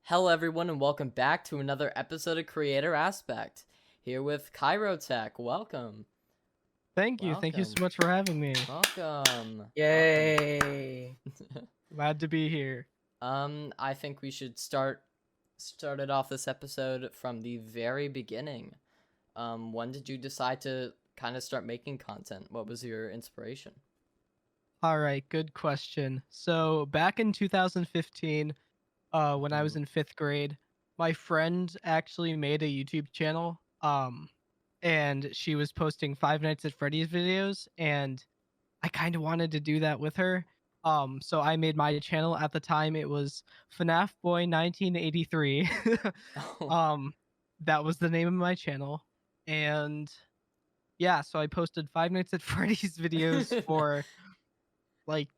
Hello everyone and welcome back to another episode of Creator Aspect. Here with Cyrotech. Welcome. Thank you so much for having me. Welcome. Yay. Glad to be here. I think we should started off this episode from the very beginning. When did you decide to kind of start making content? What was your inspiration? All right, good question. So back in 2015, when I was in 5th grade, my friend actually made a YouTube channel. And she was posting Five Nights at Freddy's videos, and I kind of wanted to do that with her. So I made my channel. At the time, it was FNAF Boy 1983. That was the name of my channel, and yeah, so I posted Five Nights at Freddy's videos for like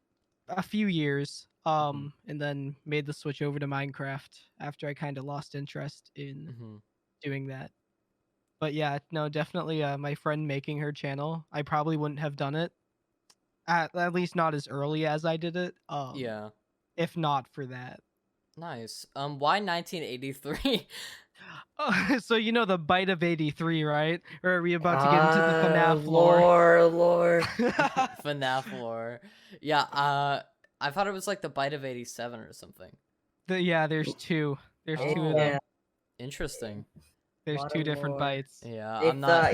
a few years, and then made the switch over to Minecraft after I kind of lost interest in doing that. But yeah, no, definitely my friend making her channel, I probably wouldn't have done it, at least not as early as I did it, Yeah. if not for that. Nice. Why 1983? So you know the bite of 83, right? Or are we about to get into the FNAF lore? FNAF lore. Yeah, I thought it was like the bite of 87 or something. Yeah, there's two. There's two of them. Interesting. There's two different bites. Yeah, I'm not.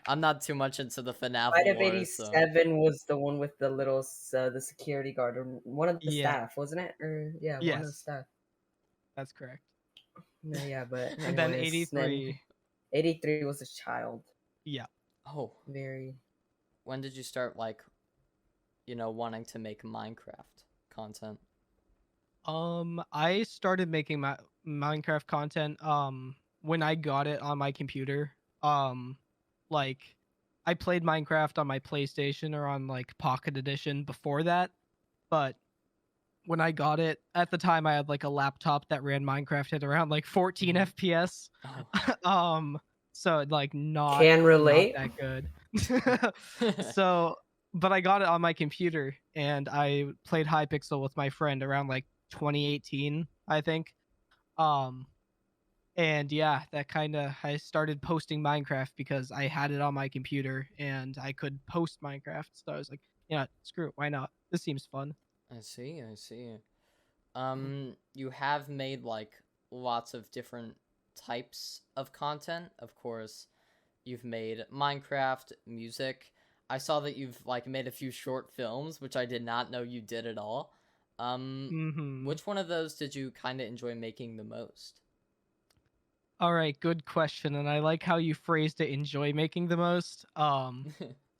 I'm not too much into the FNAF Bite lore. of 87 was the one with the little the security guard, or one of the staff, wasn't it? Or yes, one of the staff. That's correct. No, yeah, but and then 83. 83 was a child. Yeah. Oh. Very. When did you start wanting to make Minecraft content? I started making my Minecraft content when I got it on my computer. Like I played Minecraft on my PlayStation or on like Pocket Edition before that, but when I got it at the time, I had like a laptop that ran Minecraft at around like 14 FPS. Oh. So like not that good. So, but I got it on my computer and I played Hypixel with my friend around like 2018, I think. And yeah, that kind of, I started posting Minecraft because I had it on my computer and I could post Minecraft. So I was like, yeah, screw it, why not? This seems fun. I see. You have made like lots of different types of content. Of course, you've made Minecraft, music. I saw that you've like made a few short films, which I did not know you did at all. Which one of those did you kind of enjoy making the most? All right, good question, and I like how you phrased it, enjoy making the most.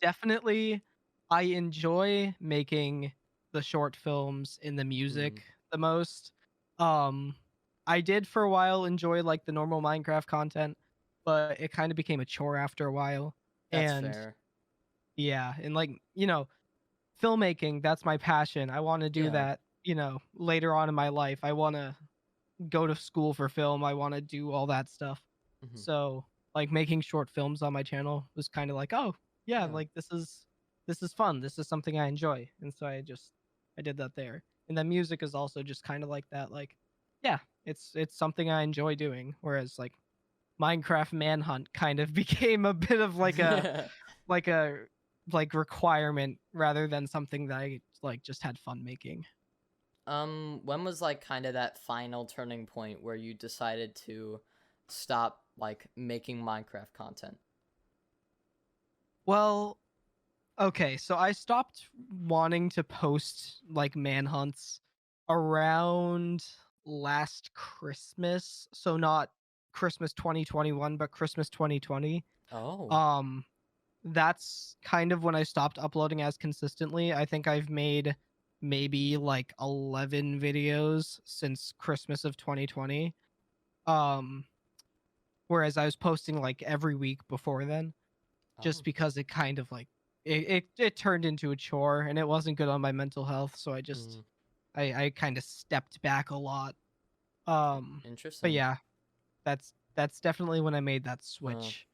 Definitely I enjoy making the short films in the music the most. I did for a while enjoy like the normal Minecraft content, but it kind of became a chore after a while. That's fair. Yeah, and like, filmmaking, that's my passion. I want to do that, later on in my life. I want to go to school for film. I want to do all that stuff. So like making short films on my channel was kind of like, oh yeah, like this is fun. This is something I enjoy. And so I did that there. And then music is also just kind of like that. Like, yeah, it's something I enjoy doing. Whereas like Minecraft Manhunt kind of became a bit of like a like requirement rather than something that I like just had fun making. When was like kind of that final turning point where you decided to stop like making Minecraft content? Well, okay, so I stopped wanting to post like manhunts around last Christmas. So not Christmas 2021, but Christmas 2020. Oh. That's kind of when I stopped uploading as consistently. I think I've made maybe like 11 videos since Christmas of 2020. Whereas I was posting like every week before then, just because it kind of like it turned into a chore and it wasn't good on my mental health. So I just I kind of stepped back a lot. Interesting. But yeah, that's definitely when I made that switch.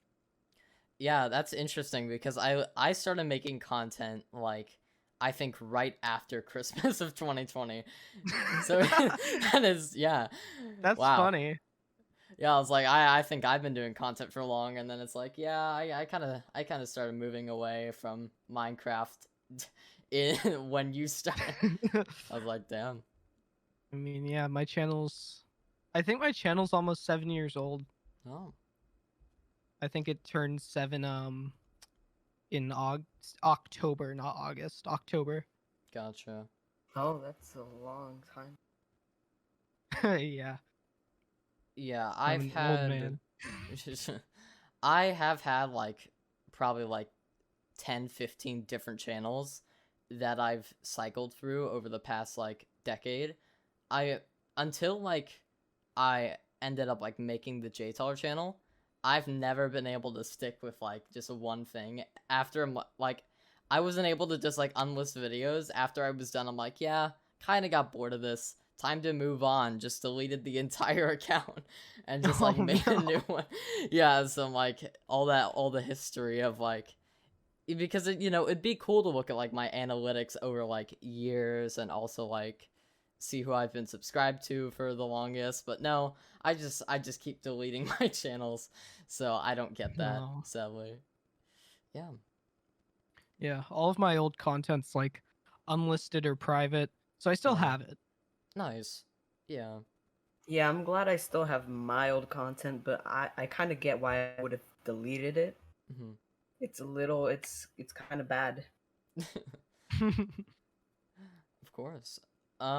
Yeah, that's interesting because I started making content like I think right after Christmas of 2020. So that is, yeah. That's Wow. funny. Yeah, I was like, I think I've been doing content for long, and then it's like, yeah, I kind of started moving away from Minecraft in when you started. I was like, damn. I mean, yeah, I think my channel's almost 7 years old. Oh, I think it turned 7 in October, not August. October. gotcha. Oh, that's a long time. Yeah, Yeah, I'm I've an old had, man. I have had like probably like 10, 15 different channels that I've cycled through over the past like decade. I until like I ended up like making the JTAR channel, I've never been able to stick with like just one thing. After like I wasn't able to just like unlist videos after I was done. I'm like, yeah, kind of got bored of this. Time to move on. Just deleted the entire account and just Oh like made a no. new one. Yeah, so I'm like all the history of like because it'd be cool to look at like my analytics over like years and also like see who I've been subscribed to for the longest, but no, I just keep deleting my channels, so I don't get that, No. sadly. Yeah. Yeah, all of my old content's like unlisted or private, so I still Oh, have it. nice. Yeah. Yeah, I'm glad I still have my old content, but I kind of get why I would have deleted it. Hmm. It's a little, it's kind of bad Of course.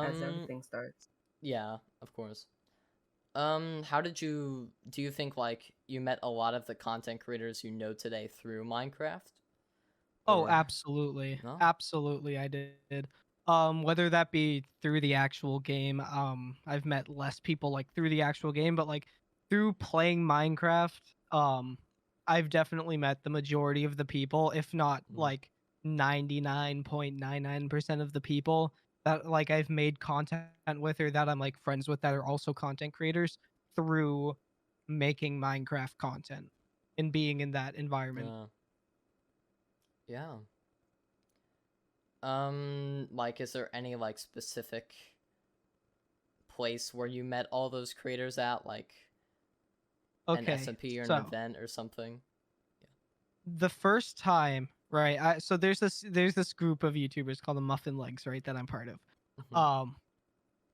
as Um, everything starts. yeah, of course. How do you think like you met a lot of the content creators you know today through Minecraft? Oh, Or absolutely. no? Absolutely I did. Whether that be through the actual game, I've met less people like through the actual game, but like through playing Minecraft, I've definitely met the majority of the people, if not Mm, like 99.99% of the people that like I've made content with or that I'm like friends with that are also content creators through making Minecraft content and being in that environment. yeah. Yeah. Like, is there any like specific place where you met all those creators at, like an Okay, SMP or an so event or something? the first time, right? So there's this group of YouTubers called the MuffinLegs, right? That I'm part of. Hmm. Um,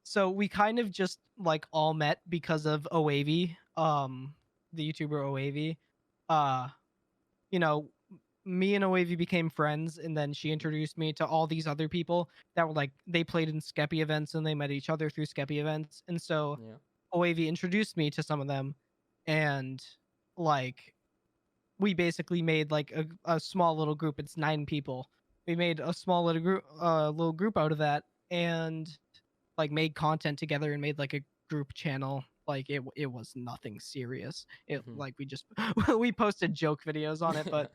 so we kind of just like all met because of Oavy, the YouTuber Oavy. Uh, you know, me and Oavy became friends, and then she introduced me to all these other people that were like they played in Skeppy events and they met each other through Skeppy events, and so Yeah. Oavy introduced me to some of them, and like we basically made like a small little group. It's 9 people. We made a small little group out of that, and like made content together and made like a group channel. Like it was nothing serious. It Hmm. like we just we posted joke videos on it, but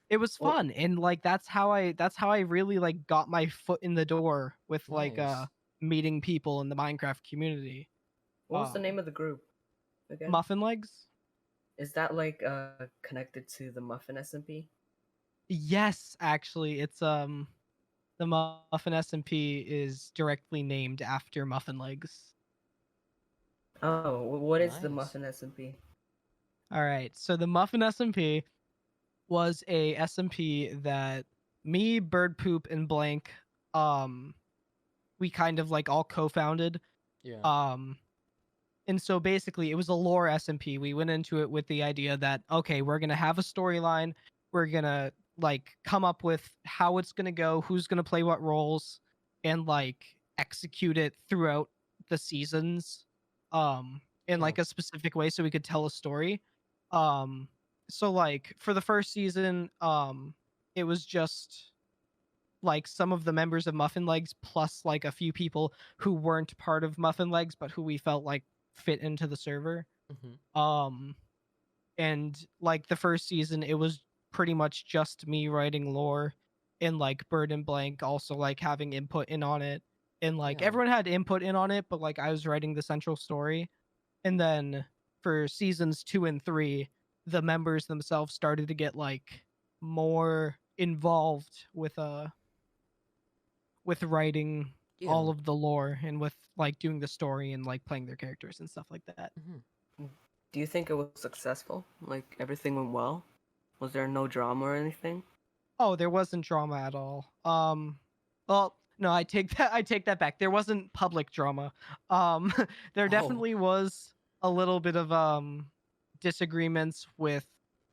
it was Well, fun, and like that's how I really like got my foot in the door with like Nice. meeting people in the Minecraft community. what was the Um, name of the group again? Muffin Legs. Is that like connected to the Muffin SMP? Yes, actually, it's the Muffin SMP is directly named after Muffin Legs. Oh, what is the Nice. Muffin SMP? All right, so the Muffin SMP was a SMP that me, Bird Poop, and Blank, um, we kind of like all co-founded. Yeah. Um, and so basically, it was a lore SMP. We went into it with the idea that okay, we're gonna have a storyline. We're gonna like come up with how it's gonna go, who's gonna play what roles, and like execute it throughout the seasons, in Yeah. like a specific way, so we could tell a story. Um, so like for the first season, it was just like some of the members of Muffin Legs plus like a few people who weren't part of Muffin Legs but who we felt like fit into the server. Hmm. Um and like the first season it was pretty much just me writing lore and like Bird and Blank also like having input in on it. And like Yeah. everyone had input in on it, but like I was writing the central story. And then for seasons 2 and 3, the members themselves started to get like more involved with writing Yeah. all of the lore and with like doing the story and like playing their characters and stuff like that. Do you think it was successful? Like everything went well? Was there no drama or anything? Oh, there wasn't drama at all. Well, no, I take that back. There wasn't public drama. Um, there Oh. definitely was a little bit of disagreements with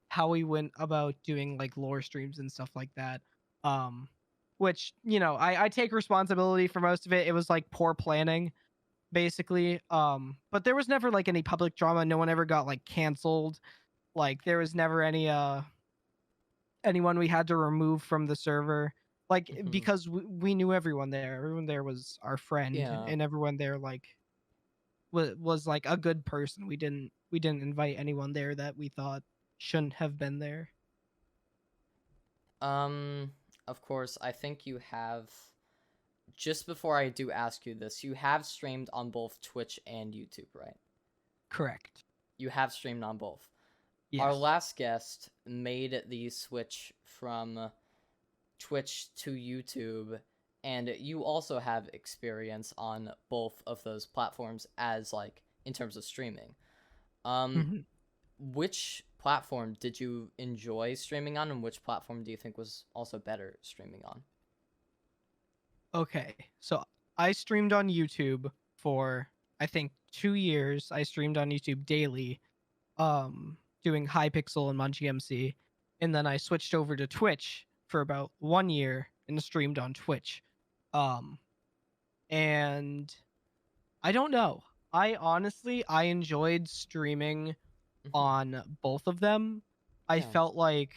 how we went about doing like lore streams and stuff like that. Um, which, you know, I take responsibility for most of it. It was like poor planning, basically. But there was never like any public drama. No one ever got like canceled. Like there was never anyone we had to remove from the server, like because we knew everyone there. Everyone there was our friend, Yeah. and everyone there like was like a good person. We didn't invite anyone there that we thought shouldn't have been there. Of course, I think you have, just before I do ask you this, you have streamed on both Twitch and YouTube, right? Correct. You have streamed on both. Yes. Our last guest made the switch from Twitch to YouTube, and you also have experience on both of those platforms as like in terms of streaming. Which platform did you enjoy streaming on, and which platform do you think was also better streaming on? Okay, so I streamed on YouTube for I think 2 years. I streamed on YouTube daily, doing Hypixel and Munchie MC, and then I switched over to Twitch for about 1 year and streamed on Twitch. And I don't know. I enjoyed streaming on both of them. I Yeah. felt like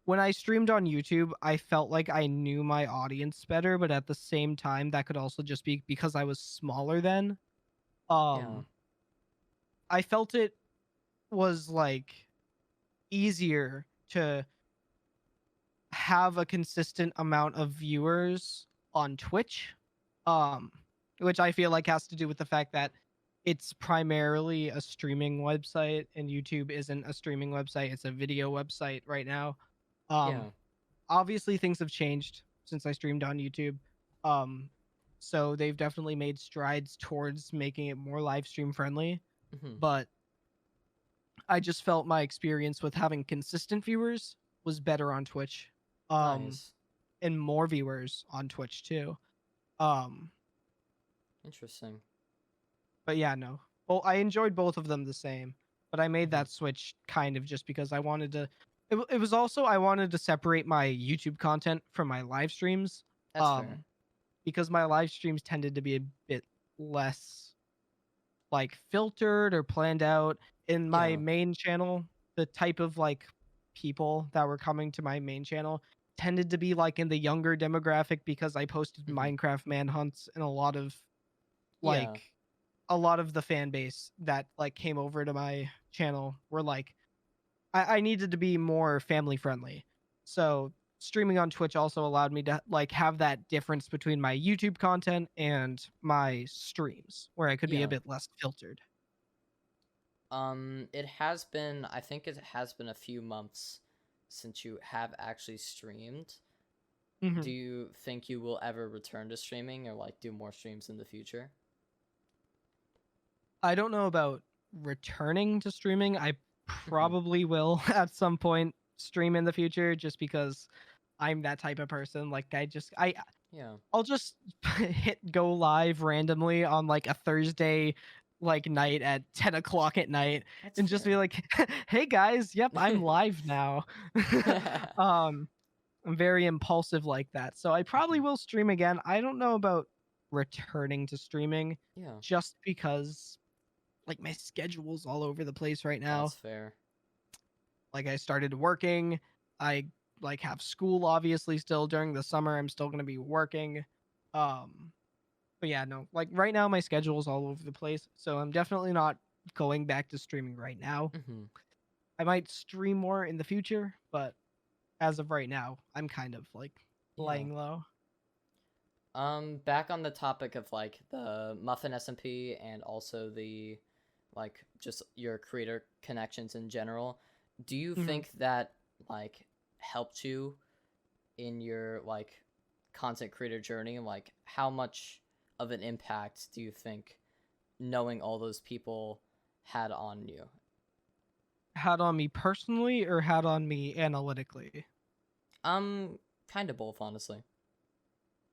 when I streamed on YouTube, I felt like I knew my audience better, but at the same time, that could also just be because I was smaller then. Yeah. I felt it was like easier to have a consistent amount of viewers on Twitch, which I feel like has to do with the fact that it's primarily a streaming website and YouTube isn't a streaming website, it's a video website right now. Yeah. Obviously things have changed since I streamed on YouTube. So they've definitely made strides towards making it more live stream friendly, but I just felt my experience with having consistent viewers was better on Twitch. Nice. And more viewers on Twitch too. Interesting. But yeah, no. Well, I enjoyed both of them the same, but I made that switch kind of just because I wanted to. It was also I wanted to separate my YouTube content from my live streams. That's fair. Because my live streams tended to be a bit less like filtered or planned out. In my main channel, the type of like people that were coming to my main channel tended to be like in the younger demographic because I posted Minecraft manhunts and a lot of the fan base that like came over to my channel were like I needed to be more family friendly. So streaming on Twitch also allowed me to like have that difference between my YouTube content and my streams where I could be a bit less filtered. It has been, I think it has been a few months since you have actually streamed. Do you think you will ever return to streaming or like do more streams in the future? I don't know about returning to streaming. I probably will at some point stream in the future just because I'm that type of person. Like I'll just hit go live randomly on like a Thursday like night at 10 o'clock at night. That's and fair. Just be like, hey guys, yep, I'm live now. I'm very impulsive like that. So I probably will stream again. I don't know about returning to streaming just because like my schedule's all over the place right now. That's fair. Like I started working. I like have school obviously still during the summer. I'm still going to be working. But yeah, no, like right now my schedule's all over the place. So I'm definitely not going back to streaming right now. I might stream more in the future, but as of right now, I'm kind of like laying low. Back on the topic of like the MuffinSMP and also the like just your creator connections in general, do you think that like helped you in your like content creator journey, like how much of an impact do you think knowing all those people had on you? Had on me personally or had on me analytically? Kind of both, honestly.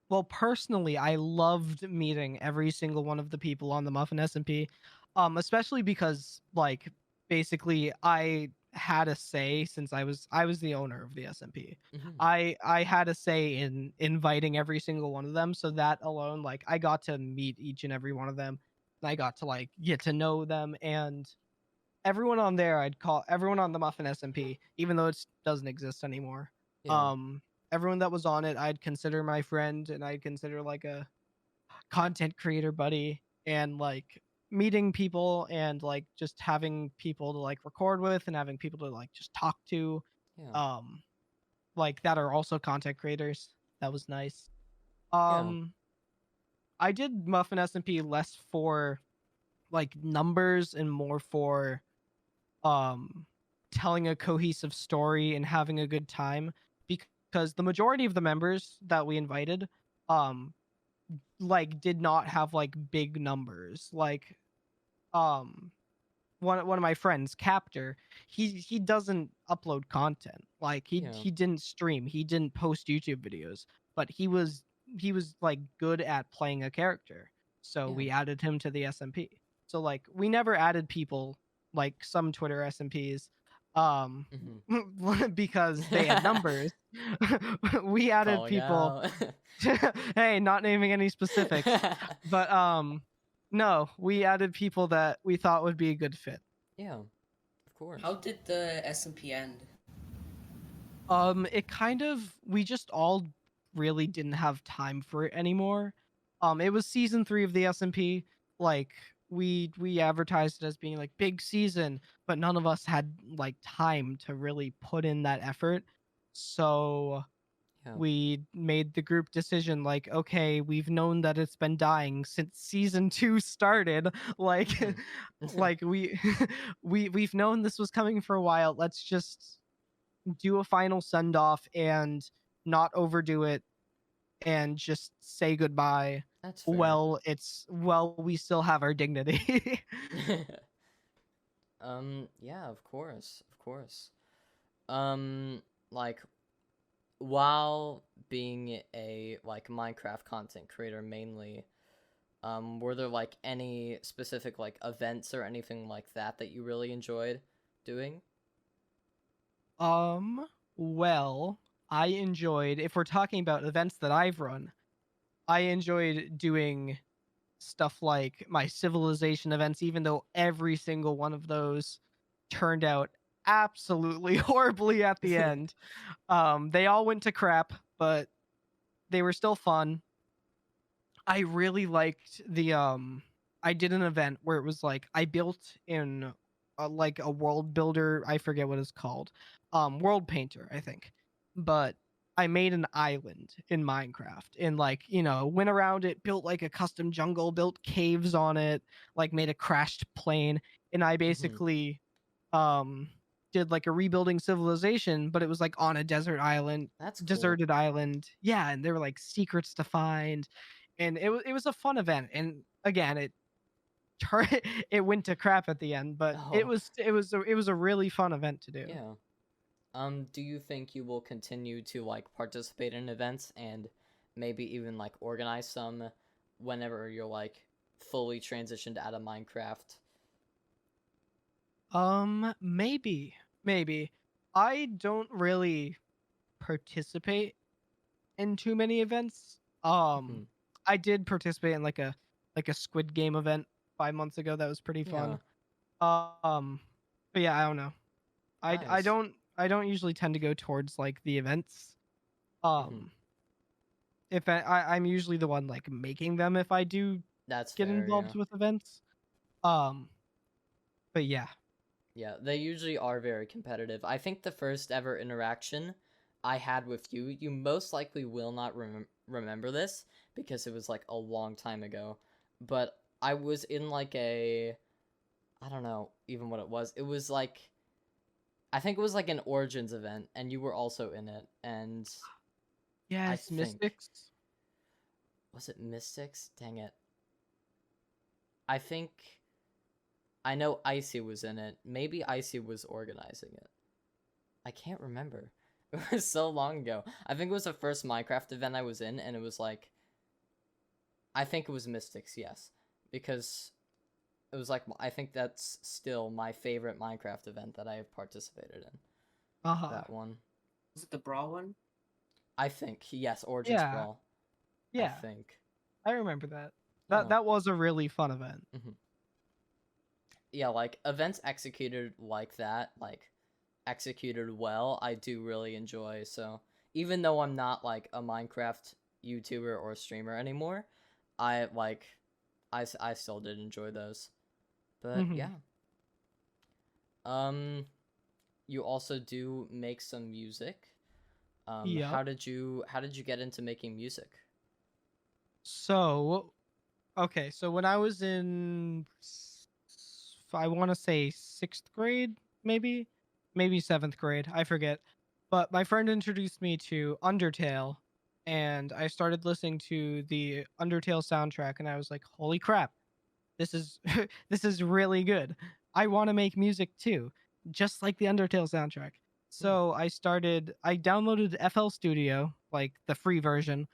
Well, personally, I loved meeting every single one of the people on the MuffinSMP, especially because like basically I had a say since I was the owner of the SMP. Hmm. I had a say in inviting every single one of them, so that alone, like I got to meet each and every one of them. And I got to like get to know them, and everyone on there I'd call everyone on the MuffinSMP, even though it doesn't exist anymore. Yeah. Um, everyone that was on it I'd consider my friend, and I'd consider like a content creator buddy, and like meeting people and like just having people to like record with and having people to like just talk to, Yeah. um like that are also content creators. That was nice. Yeah. um I did Muffin SMP less for like numbers and more for um telling a cohesive story and having a good time, because the majority of the members that we invited um like did not have like big numbers. Like um one of my friends, Captor, he doesn't upload content. Like Yeah. he didn't stream, he didn't post YouTube videos, but he was like good at playing a character. So Yeah. we added him to the SMP. So like we never added people like some Twitter SMPs Hmm. because they had numbers. We added Calling people. out. Hey, not naming any specifics, but no, we added people that we thought would be a good fit. Yeah, of course. How did the SMP end? It kind of, we just all really didn't have time for it anymore. It was season 3 of the SMP. Like we advertised it as being like big season, but none of us had like time to really put in that effort. So Yeah. we made the group decision like, okay, we've known that it's been dying since season 2 started. Like Mhm. like we've known this was coming for a while. Let's just do a final send off and not overdo it, and just say goodbye. That's fair. Well, we still have our dignity. Yeah, of course, of course. Um, like while being a like Minecraft content creator mainly, were there like any specific like events or anything like that that you really enjoyed doing? Well, I enjoyed, if we're talking about events that I've run, I enjoyed doing stuff like my civilization events, even though every single one of those turned out absolutely horribly at the end. They all went to crap, but they were still fun. I really liked the I did an event where it was like I built in like a world builder, I forget what it's called. World painter, I think. But I made an island in Minecraft and like, went around it, built like a custom jungle, built caves on it, like made a crashed plane, and I Hmm. basically um did like a rebuilding civilization, but it was like on a That's cool. deserted island. Yeah, and there were like secrets to find, and it was a fun event. And again, it went to crap at the end, but Oh, it was a really fun event to do. yeah. Do you think you will continue to like participate in events and maybe even like organize some whenever you're like fully transitioned out of Minecraft? Maybe I don't really participate in too many events. Hmm. I did participate in like a Squid Game event 5 months ago. That was pretty Yeah, fun. Um, but yeah, I don't know. nice. I don't usually tend to go towards like the events. Hmm. Um, if I'm usually the one like making them if I do That's get fair, yeah. involved with events. Um, but yeah. Yeah, they usually are very competitive. I think the first ever interaction I had with you, you most likely will not remember this because it was like a long time ago. But I was in like I don't know even what it was. It was like, I think it was like an Origins event, and you were also in it. And I Yes, think, Mystics. Was it Mystics? Dang it. I think I know Icy was in it. Maybe Icy was organizing it. I can't remember. It was so long ago. I think it was the first Minecraft event I was in, and it was like, I think it was Mystics, yes, because it was like, I think that's still my favorite Minecraft event that I have participated in. That one. Was it the Brawl one? I think, yes, Origins Brawl. Yeah. I think. I remember that. That was a really fun event. Mm-hmm. Yeah, like, events executed like that, like, executed well, I do really enjoy. So, even though I'm not, like, a Minecraft YouTuber or streamer anymore, I still did enjoy those. But, yeah. You also do make some music. How did you get into making music? So, okay, so when I was in, I want to say 6th grade, maybe 7th grade, I forget. But my friend introduced me to Undertale, and I started listening to the Undertale soundtrack, and I was like, "Holy crap, this is this is really good. I want to make music too, just like the Undertale soundtrack." So I downloaded FL Studio, like the free version,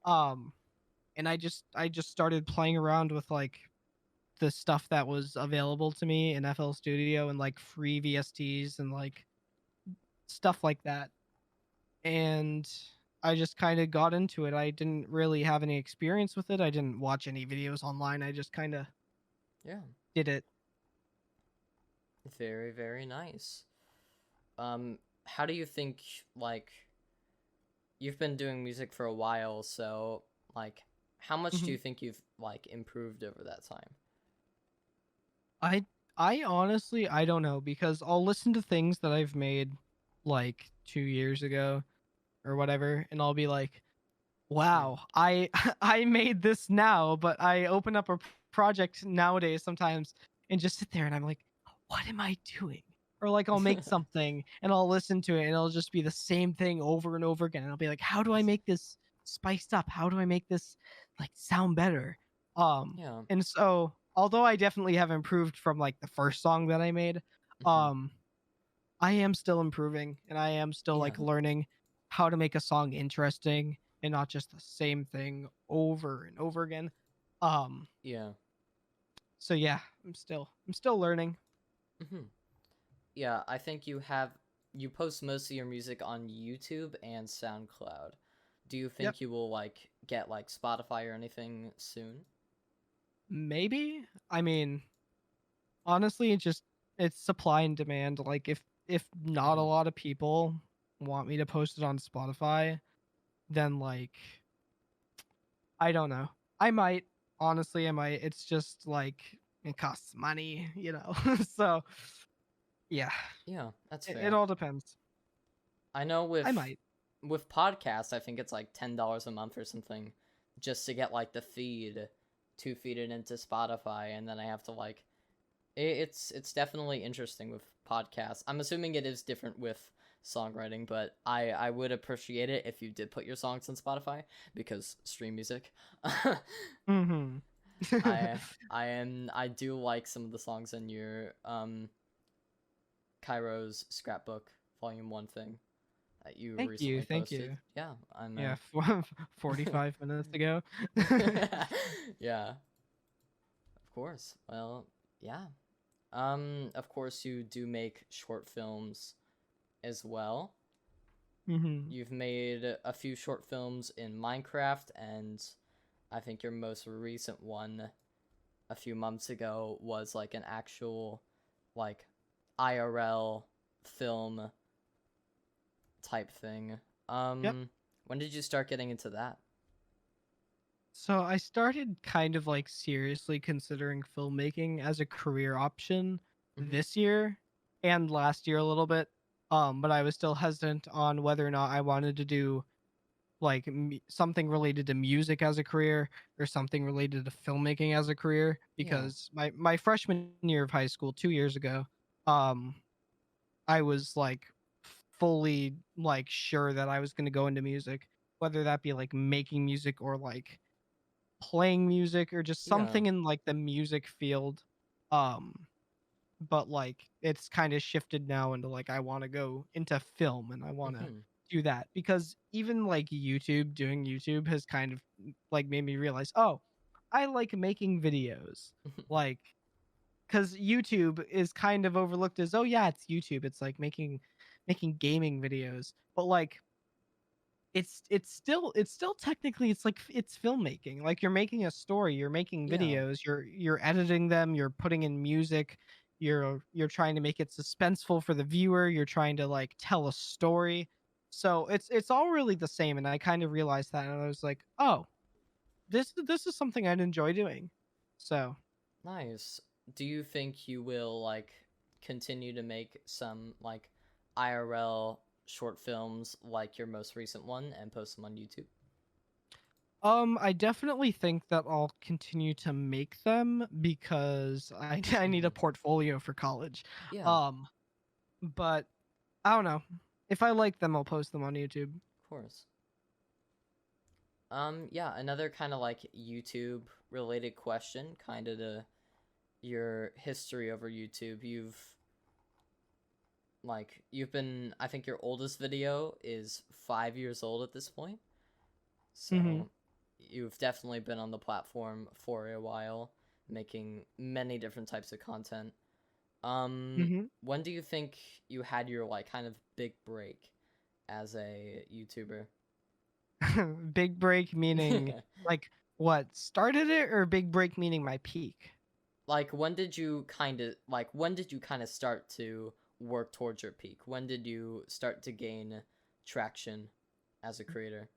and I just started playing around with like the stuff that was available to me in FL Studio and like free VSTs and like stuff like that. And I just kind of got into it. I didn't really have any experience with it. I didn't watch any videos online. I just kind of did it. Very, very nice. How do you think, like, you've been doing music for a while, so, like, how much do you think you've, like, improved over that time? I honestly, I don't know, because I'll listen to things that I've made like 2 years ago or whatever, and I'll be like, wow, I I made this now, but I open up a project nowadays sometimes and just sit there and I'm like, what am I doing? Or like I'll make something and I'll listen to it and it'll just be the same thing over and over again, and I'll be like, how do I make this spiced up? How do I make this like sound better? And so although I definitely have improved from like the first song that I made, I am still improving, and I am still like learning how to make a song interesting and not just the same thing over and over again. So yeah, I'm still learning. Yeah, I think you post most of your music on YouTube and SoundCloud. Do you think you will like get like Spotify or anything soon? Maybe. I mean, honestly, it's supply and demand. Like if not a lot of people want me to post it on Spotify, then like I don't know. I might. Honestly, I might. It's just like it costs money, you know. So yeah. Yeah, that's fair. It all depends. I know with podcasts, I think it's like $10 a month or something just to get like the feed to feed it into Spotify, and then I have to like it's definitely interesting with podcasts. I'm assuming it is different with songwriting, but I would appreciate it if you did put your songs on Spotify, because stream music. I do like some of the songs in your Cairo's scrapbook volume 1 thing that you recently posted. Yeah, I'm 45 minutes ago. Yeah. Of course. Well, yeah. Of course you do make short films as well. You've made a few short films in Minecraft, and I think your most recent one a few months ago was like an actual like IRL film type thing. When did you start getting into that? So I started kind of like seriously considering filmmaking as a career option this year and last year a little bit. But I was still hesitant on whether or not I wanted to do like something related to music as a career or something related to filmmaking as a career, because my freshman year of high school 2 years ago, I was like fully like sure that I was going to go into music, whether that be like making music or like playing music or just Yeah. something in like the music field. But like it's kind of shifted now into like I want to go into film and I want to do that, because even like doing YouTube has kind of like made me realize, oh, I like making videos. Like, because YouTube is kind of overlooked as, oh yeah, it's YouTube, it's like making gaming videos, but like it's still technically it's like it's filmmaking. Like you're making a story, you're making Yeah. videos, you're editing them, you're putting in music, you're trying to make it suspenseful for the viewer, you're trying to like tell a story. So it's all really the same, and I kind of realized that, and I was like, oh, this is something I'd enjoy doing. So Nice. Do you think you will like continue to make some like IRL short films like your most recent one and post them on YouTube? I definitely think that I'll continue to make them because I need a portfolio for college. Yeah. But I don't know. If I like them, I'll post them on YouTube. Of course. Yeah, another kind of like YouTube related question, kind of to your history over YouTube. You've been, I think your oldest video is 5 years old at this point. So you've definitely been on the platform for a while, making many different types of content. When do you think you had your like kind of big break as a YouTuber? Big break meaning like what started it, or big break meaning my peak? Like when did you kind of start to work towards your peak? When did you start to gain traction as a creator?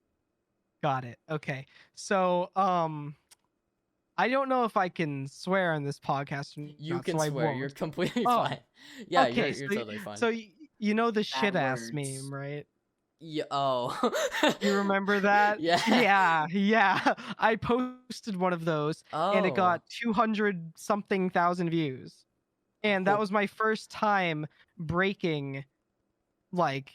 Got it. Okay. So I don't know if I can swear on this podcast or You not, can so I swear. You're won't. completely Oh, fine. Yeah, okay. you're totally fine. So you know the Bad shit ass words. meme, right? Yeah. Oh. You remember that? Yeah. Yeah. I posted one of those, and it Oh. got 200 something thousand views. And that was my first time breaking like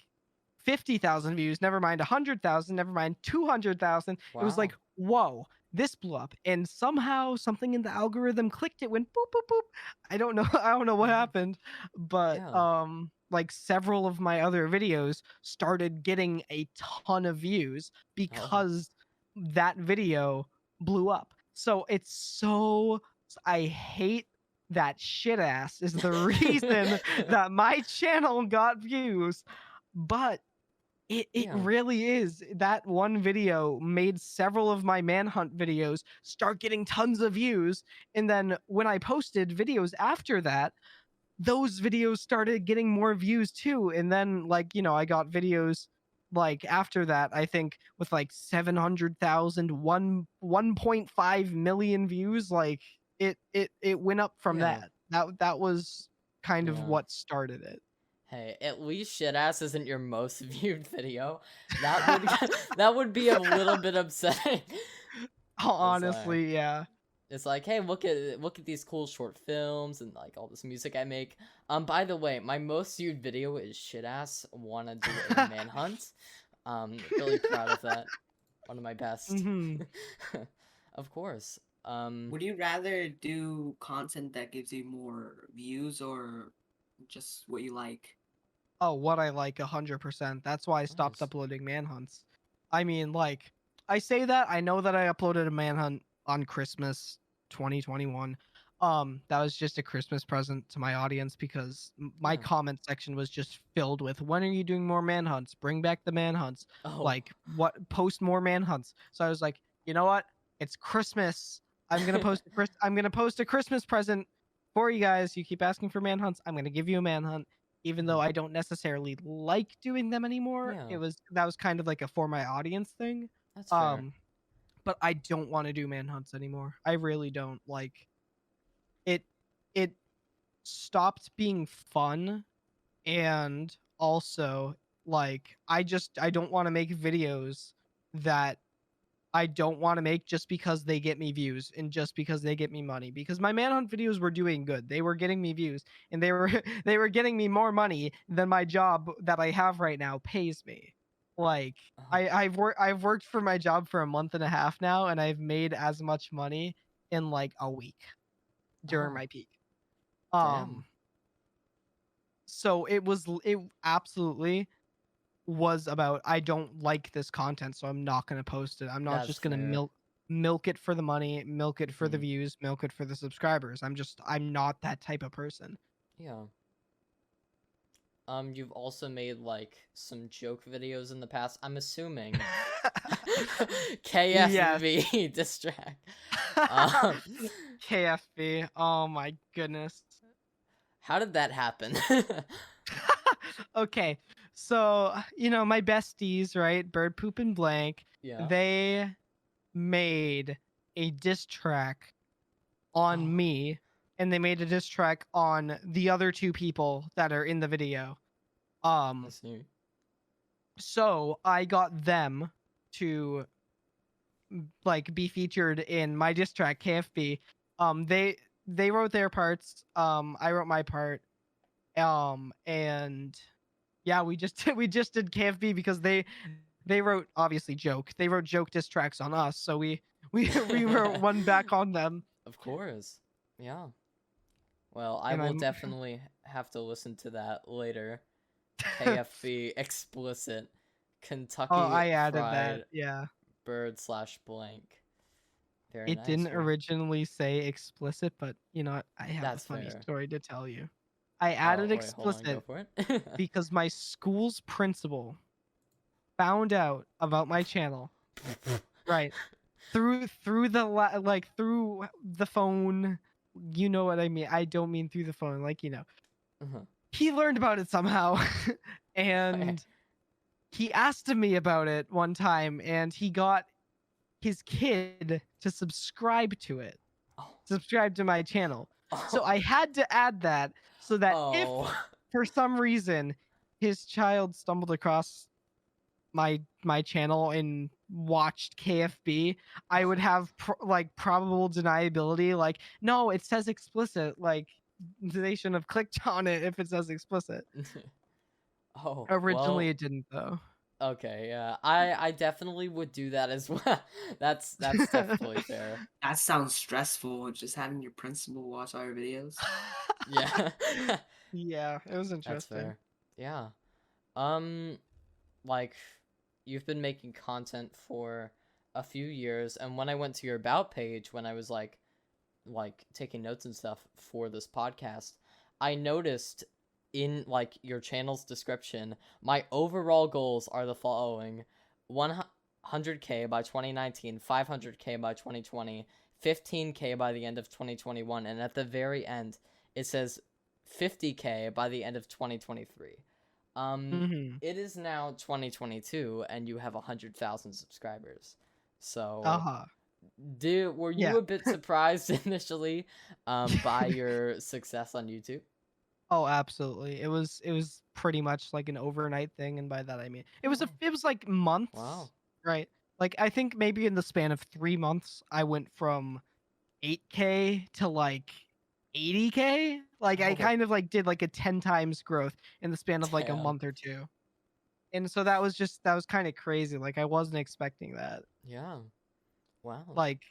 50,000 views, never mind 100,000, never mind 200,000. Wow. It was like, whoa, this blew up. And somehow something in the algorithm clicked, it went boop boop boop. I don't know I don't know what happened, but like several of my other videos started getting a ton of views because that video blew up. So it's so, I hate that shit ass is the reason that my channel got views, but it really is. That one video made several of my manhunt videos start getting tons of views, and then when I posted videos after that, those videos started getting more views too. And then like, I got videos like after that, I think with like 700,000, 1.5 million views. Like it went up from that. That was kind of what started it. Hey, at least shitass isn't your most viewed video. That would be a little bit upsetting. Honestly, yeah. It's like, hey, look at these cool short films and like all this music I make. By the way, my most viewed video is shitass wanna do a manhunt. Really proud of that. One of my best. Of course. Would you rather do content that gives you more views or just what you like? Oh, what I like 100%. That's why I stopped uploading manhunts. I mean, like, I say that, I know that I uploaded a manhunt on Christmas 2021. That was just a Christmas present to my audience because my comment section was just filled with, when are you doing more manhunts? Bring back the manhunts. Like, post more manhunts. So I was like, you know what? It's Christmas. I'm gonna post a Christmas present for you guys. You keep asking for manhunts. I'm gonna give you a manhunt. Even though I don't necessarily like doing them anymore. That was kind of like a for my audience thing. That's fair. But I don't want to do manhunts anymore. I really don't. Like it stopped being fun, and also like I don't want to make videos that I don't want to make just because they get me views and just because they get me money, because my manhunt videos were doing good. They were getting me views, and they were getting me more money than my job that I have right now pays me. Like Uh-huh. I've worked for my job for a month and a half now, and I've made as much money in like a week during Oh, my peak. damn. So it absolutely was about, I don't like this content, so I'm not gonna post it. I'm not That's just gonna fair. milk it for the money, milk it for the Mhm. views, milk it for the subscribers. I'm not that type of person. Yeah. You've also made like some joke videos in the past. I'm assuming Yes. KFV distract. Um, KFB. Oh my goodness. how did that happen? Okay. So, my besties, right? Bird Poop and Blank, Yeah. they made a diss track on Oh, me, and they made a diss track on the other two people that are in the video. I see. So I got them to like be featured in my diss track KFB. They wrote their parts. I wrote my part. And yeah, we just did KFB because they wrote, obviously, joke. They wrote joke diss tracks on us, so we wrote one back on them. Of course. Yeah. Well, I And will I'm definitely have to listen to that later. KFB explicit oh, Kentucky I added that. Fried Yeah. Bird slash blank. Very It nice. didn't Well, originally say explicit, but you know what? I have a that's funny fair. story to tell you. I Oh, added wait, hold on. Go explicit for it. because my school's principal found out about my channel, right? Through the like through the phone. You know what I mean? I don't mean through the phone, like, Uh-huh. he learned about it somehow. Okay. And he asked me about it one time, and he got his kid to Oh. subscribe to my channel. So Oh. I had to add that so that if Oh. for some reason his child stumbled across my channel and watched KFB, I would have like probable deniability. Like, no, it says explicit. Like, they shouldn't have clicked on it if it says explicit. Oh, Originally, well, it didn't though. okay, yeah. I definitely would do that as well. That's definitely fair. That sounds stressful, just having your principal watch all your videos. Yeah. Yeah, it was That's interesting. fair. Yeah. Um like you've been making content for a few years, and when I went to your about page when I was like taking notes and stuff for this podcast, I noticed in like your channel's description, my overall goals are the following: 100K by 2019, 500K by 2020, 15K by the end of 2021, and at the very end it says 50K by the end of 2023. Mm-hmm. It is now 2022 and you have 100,000 subscribers. So Uh-huh. were Yeah. you a bit surprised initially by your success on YouTube? Oh, absolutely. It was pretty much like an overnight thing, and by that I mean Oh, it was like wow. months, right? Like, I think maybe in the span of 3 months I went from 8K to like 80K. Like, I Oh, kind of like did like a 10 times growth in the span of like a damn. month or two. And so that was kind of crazy. Like, I wasn't expecting that. Yeah. Wow. Like,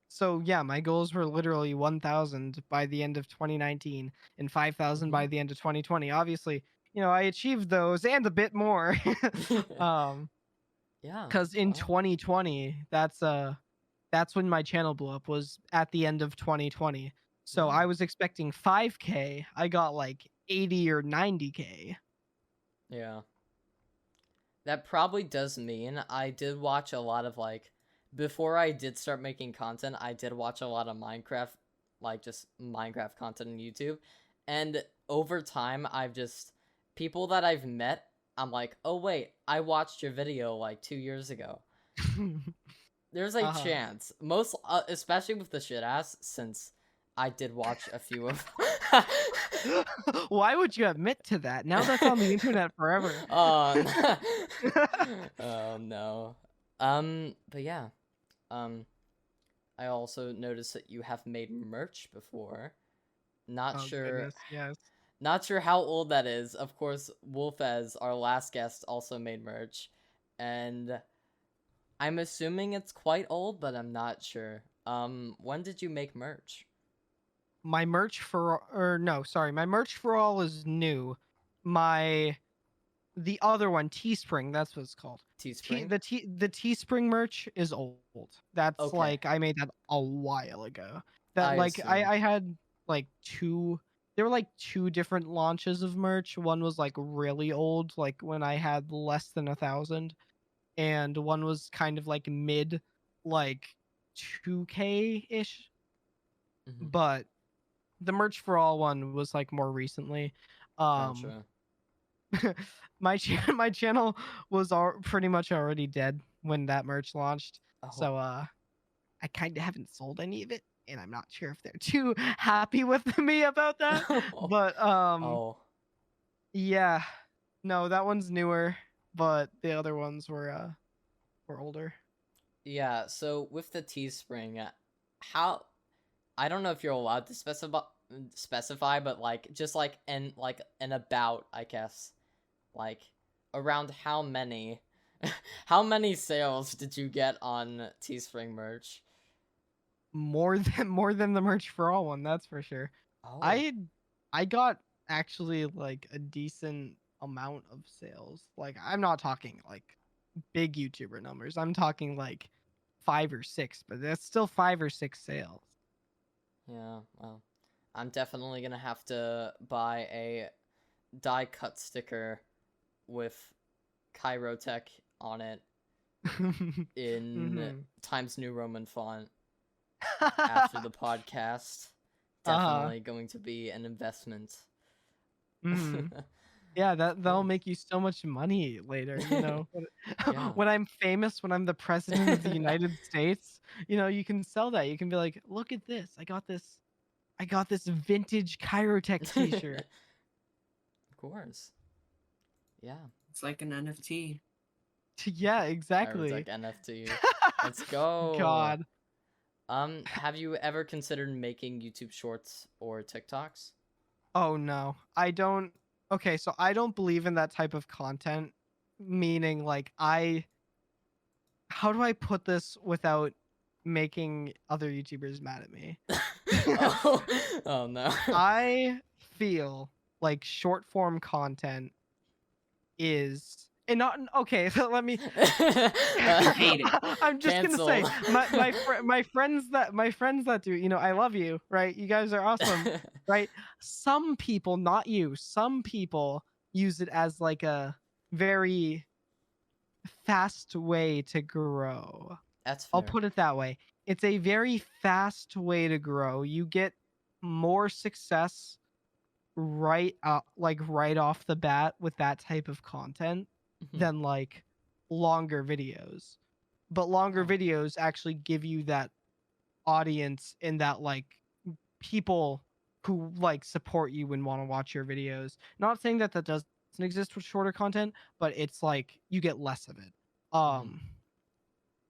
so yeah, my goals were literally 1,000 by the end of 2019 and 5,000 Mm-hmm. by the end of 2020. Obviously, I achieved those and a bit more. um, Yeah. because in Wow. 2020, that's when my channel blew up, was at the end of 2020. So Yeah. I was expecting 5K. I got like 80 or 90K. Yeah. That probably does mean I did watch a lot of like before I did start making content, I did watch a lot of Minecraft, like just Minecraft content on YouTube. And over time, I've just people that I've met, I'm like, "Oh wait, I watched your video like 2 years ago." There's a Uh-huh. chance. Most especially with the shit ass since I did watch a few of Why would you admit to that? Now that's on the internet forever. Oh, oh no. But yeah. Um, I also noticed that you have made merch before. Not Oh sure, goodness, yes. not sure how old that is. Of course, Wolf, as our last guest, also made merch, and I'm assuming it's quite old, but I'm not sure. When did you make merch? My merch for or no, sorry, my merch for all is new. My the other one, Teespring, that's what it's called. Teespring? The Teespring merch is old. That's Okay. like I made that a while ago. That I like assumed. I had like there were like two different launches of merch. One was like really old, like when I had less than 1,000, and one was kind of like mid, like 2K ish. Mhm. But the merch for all one was like more recently. Um, Gotcha. my channel was pretty much already dead when that merch launched. Oh. So I kind of haven't sold any of it, and I'm not sure if they're too happy with me about that. But Oh. yeah, no, that one's newer, but the other ones were older. Yeah, so with the Teespring, how I don't know if you're allowed to specify, but like just like an about, I guess. Like around how many how many sales did you get on Teespring merch? More than the merch for all one, that's for sure. Oh. I got actually like a decent amount of sales. Like I'm not talking like big YouTuber numbers. I'm talking like 5 or 6, but that's still 5 or 6 sales. Yeah, well. I'm definitely gonna have to buy a die cut sticker with Cyrotech on it in Mm-hmm. Times New Roman font after the podcast. Uh-huh. Definitely going to be an investment. Mm-hmm. Yeah, Of that'll course. make you so much money later, you know. Yeah. When I'm famous, when I'm the president of the United States, you know, you can sell that. You can be like, "Look at this. I got this vintage Cyrotech t-shirt." Of course. Yeah. It's like an NFT. Yeah, Cyrotech exactly. NFT. Let's go. God. Have you ever considered making YouTube shorts or TikToks? Oh no. I don't. Okay, so I don't believe in that type of content, meaning like how do I put this without making other YouTubers mad at me? Oh, oh no. I feel like short form content is and not okay. So let me. Hate it. I'm just gonna say Canceled. my friends that do, you know, I love you, right? You guys are awesome, right? Some people, not you, some people use it as like a very fast way to grow. That's I'll fair. put it that way. It's a very fast way to grow. You get more success right off the bat with that type of content Mhm. than like longer videos. But longer Oh. videos actually give you that audience and that like people who like support you and want to watch your videos. Not saying that that doesn't exist with shorter content, but it's like you get less of it. Mhm.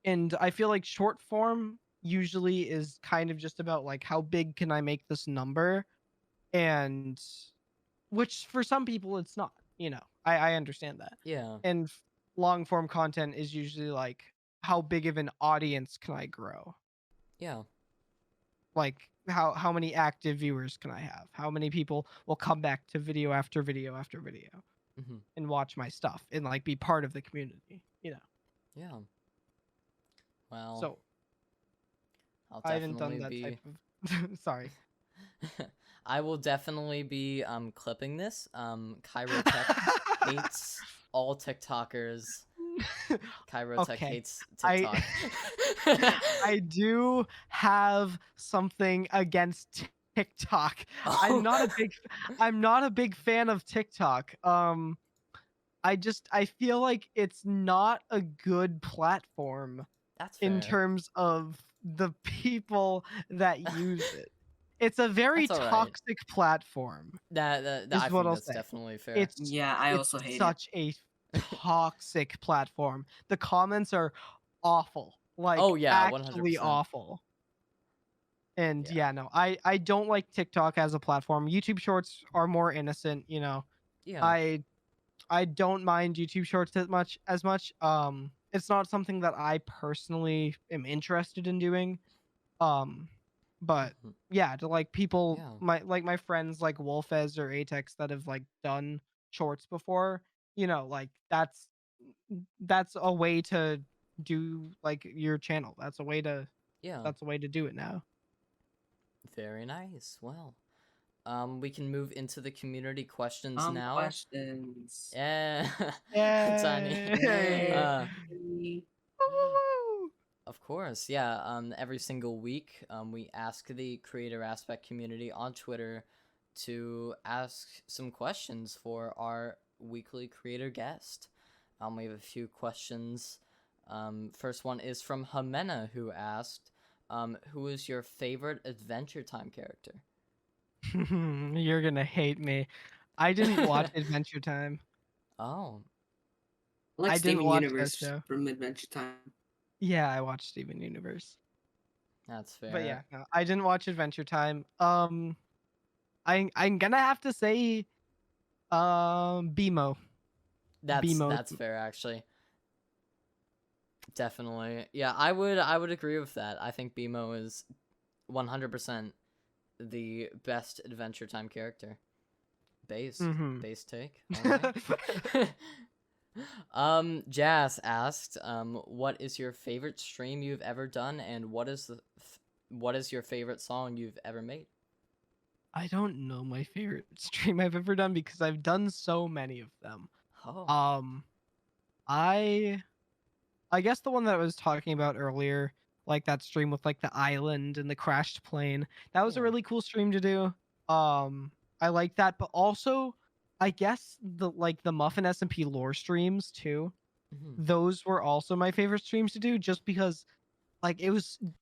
And I feel like short form usually is kind of just about like how big can I make this number, and which for some people it's not, you know. I understand that. Yeah. And long form content is usually like how big of an audience can I grow? Yeah. Like how many active viewers can I have? How many people will come back to video after video after video Mhm. and watch my stuff and like be part of the community, you know. Yeah. Well, So I'll I haven't done definitely that type be of sorry. I will definitely be clipping this. Cyrotech hates all TikTokers. Cyrotech Okay. hates I TikTok. I do have something against TikTok. Oh, I'm not a big fan of TikTok. I feel like it's not a good platform that's in fair. terms of the people that use it. It's a very That's all right. toxic platform, I is what think I'll that's say. definitely fair. Yeah, I It's also hate it. such a toxic platform. The comments are awful, like Oh yeah, actually 100%. awful. And Yeah. yeah, no, I don't like TikTok as a platform. YouTube Shorts are more innocent, you know. Yeah. I I don't mind YouTube Shorts as much. It's not something that I personally am interested in doing. Um, but Mhm. yeah, to like people, Yeah. my friends like Wolfez or Atex that have like done shorts before, like that's a way to do like your channel. Yeah. That's a way to do it now. Very nice. Well, we can move into the community questions now. Questions. Yeah. Tiny. Yay! Uh, Yay. Woo! of course, yeah. Every single week, we ask the creator aspect community on Twitter to ask some questions for our weekly creator guest. We have a few questions. First one is from Jimena, who asked, who is your favorite Adventure Time character? You're gonna hate me. I didn't watch Adventure Time. Oh, I like I didn't Steven watch that Universe show. from Adventure Time. Yeah, I watched Steven Universe. that's But yeah, fair. no, I didn't watch Adventure Time. I'm gonna have to say BMO. BMO. That's fair actually. Definitely. Yeah, I would agree with that. I think BMO is 100% the best Adventure Time character. Based Mm-hmm. base take. All right. Jazz asked, what is your favorite stream you've ever done, and what is your favorite song you've ever made? I don't know my favorite stream I've ever done because I've done so many of them. Oh, Um, I guess the one that I was talking about earlier, like that stream with like the island and the crashed plane, that was a yeah. really cool stream to do. I like that, but also I guess the Muffin SMP lore streams too. Mhm. Those were also my favorite streams to do just because like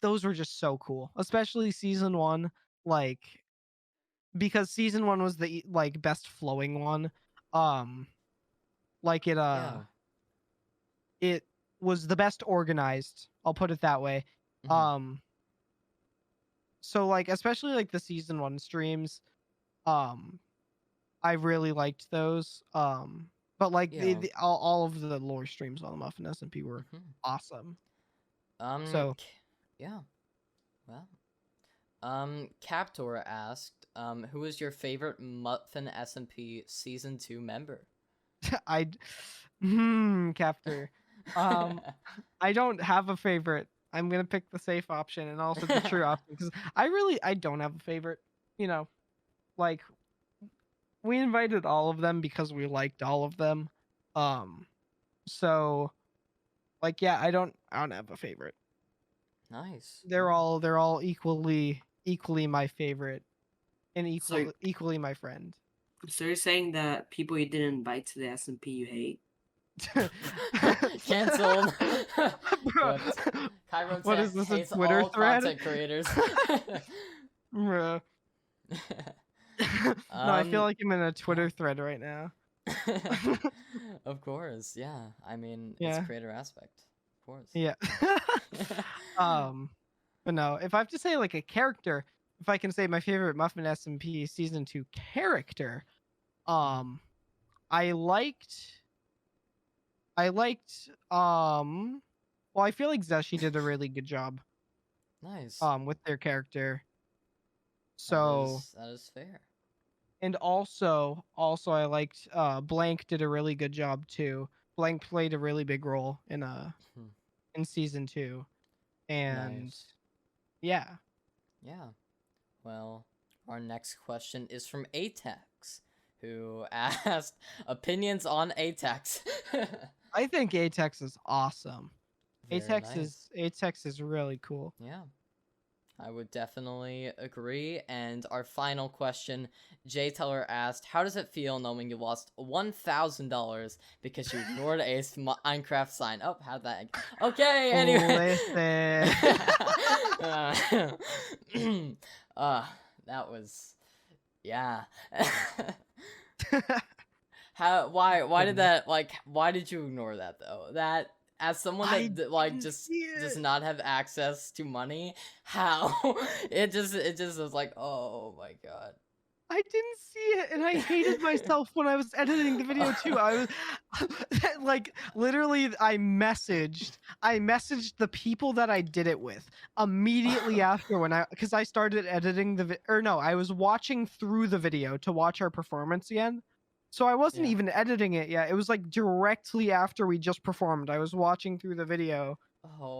those were just so cool, especially season 1, like because season 1 was the like best flowing one. Um like Yeah. it was the best organized, I'll put it that way. Mhm. um so like especially like the season 1 streams, um I really liked those. But like Yeah. all of the lore streams on the Muffin SMP were Mhm. awesome. Um. So Yeah. Well. Captor asked, who is your favorite Muffin SMP season 2 member? I Captor. I don't have a favorite. I'm gonna pick the safe option and also the true option because I don't have a favorite. You know, like we invited all of them because we liked all of them. Um, so like yeah, I don't have a favorite. Nice. They're all equally my favorite and So, equally my friend. so you're saying that people you didn't invite to the SMP you hate? Cancelled. Bro, what is Cyrotech this, a hates Twitter all thread? content creators. Bro. No, I feel like I'm in a yeah. Twitter thread right now. Of course, yeah. I mean, it's Yeah. creator aspect, of course. Yeah. um, but no, if I have to say like a character, if I can say my favorite Muffin SMP season 2 character, um, I liked, well, I feel like Zeshi did a really good job, Nice. with their character. That So, is fair. and also I liked, Blank did a really good job too. Blank played a really big role in season 2, and Nice. yeah. Yeah. Well, our next question is from Atex, who asked opinions on Atex. I think Atex is awesome. Very nice. Atex is really cool. Yeah, I would definitely agree. And our final question, Jay Teller asked, how does it feel knowing you lost $1,000 because you ignored Ace Minecraft sign? Oh, how'd that... Okay, anyway. Listen. That was... Yeah. Why did that, like, why did you ignore that, though? That... As someone that like didn't just see it. does not have access to money, how it just was like, oh my god. I didn't see it, and I hated myself when I was editing the video too. I was like, literally, I messaged the people that I did it with immediately after because I started editing I was watching through the video to watch our performance again. So I wasn't Yeah. even editing it yet. It was like directly after we just performed. I was watching through the video,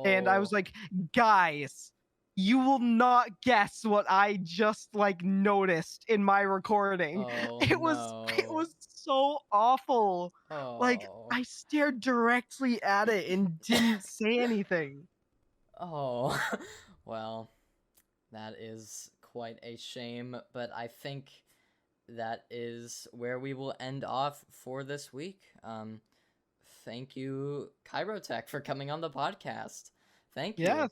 and I was Oh. like, guys, you will not guess what I just like noticed in my recording. Oh It no. was so awful. Like, Oh. I stared directly at it and didn't say anything. Oh. Well, that is quite a shame, but I think that is where we will end off for this week. Thank you, Cyrotech, for coming on the podcast. Thank you. Yeah,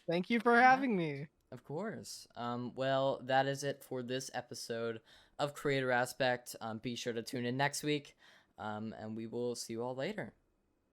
thank you for having me. Of course. Well, that is it for this episode of Creator Aspect. Be sure to tune in next week, and we will see you all later.